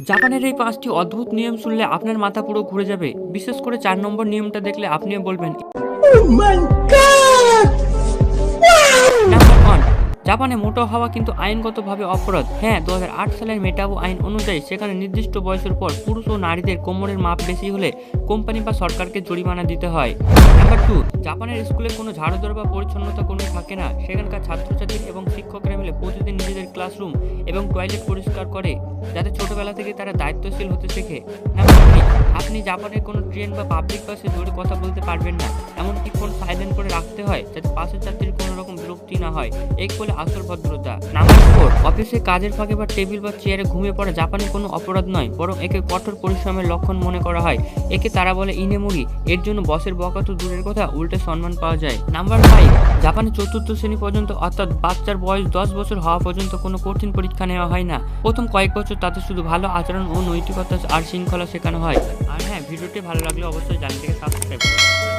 জাপানের এই ৫টি অদ্ভুত নিয়ম শুনলে আপনার মাথা পুরো ঘুরে যাবে। বিশেষ করে ৪ নম্বর নিয়মটা দেখলে আপনিও বলবেন নাম্বার 1, জাপানে মোটা হওয়া কিন্তু আইনগতভাবে অপরাধ। হ্যাঁ, 2008 সালের মেটাবু আইন অনুযায়ী সেখানে নির্দিষ্ট বয়সের পর পুরুষ ও নারীদের কোমরের মাপ বেশি হলে কোম্পানি বা সরকারকে জরিমানা দিতে হয়। নাম্বার 2, জাপানের স্কুলে কোনো ঝাড়ু দেওয়া বা পরিচ্ছন্নতা কর্মী থাকে না। সেখানকার ছাত্রছাত্রী এবং শিক্ষকরা মিলে প্রতিদিন নিজেদের ক্লাসরুম এবং টয়লেট পরিষ্কার করে, যাতে ছোটবেলা থেকে তারা দায়িত্বশীল হতে শেখে। নাম্বার 3, আপনি জাপানের কোনো ট্রেন বা পাবলিক বাসে জোরে কথা বলতে পারবেন না। এমনকি ফোন সাইলেন্ট করে রাখতে হয়, যাতে পাশের যাত্রীর কোনো রকম বিরক্তি না হয়। এই বলে আসল ভদ্রতা। নাম্বার 4, অফিসে কাজের ফাঁকে বা টেবিল বা চেয়ারে ঘুমিয়ে পড়া জাপানে কোনো অপরাধ নয়, বরং একে কঠোর পরিশ্রমের লক্ষণ মনে করা হয়। একে তারা বলে ইনেমুরি। এর জন্য বসের বকা তো দূরের কথা, উল্টে সম্মান পাওয়া যায়। নাম্বার 5, জাপানে 4র্থ শ্রেণী পর্যন্ত, অর্থাৎ বাচ্চার বয়স 10 বছর হওয়া পর্যন্ত কোনো কঠিন পরীক্ষা নেওয়া হয় না। প্রথম কয়েক বছর তাদের শুধু ভালো আচরণ ও নৈতিকতা আর শৃঙ্খলা শেখানো হয়। আর হ্যাঁ, ভিডিওটি ভালো লাগলে অবশ্যই চ্যানেলটিকে সাবস্ক্রাইব করুন।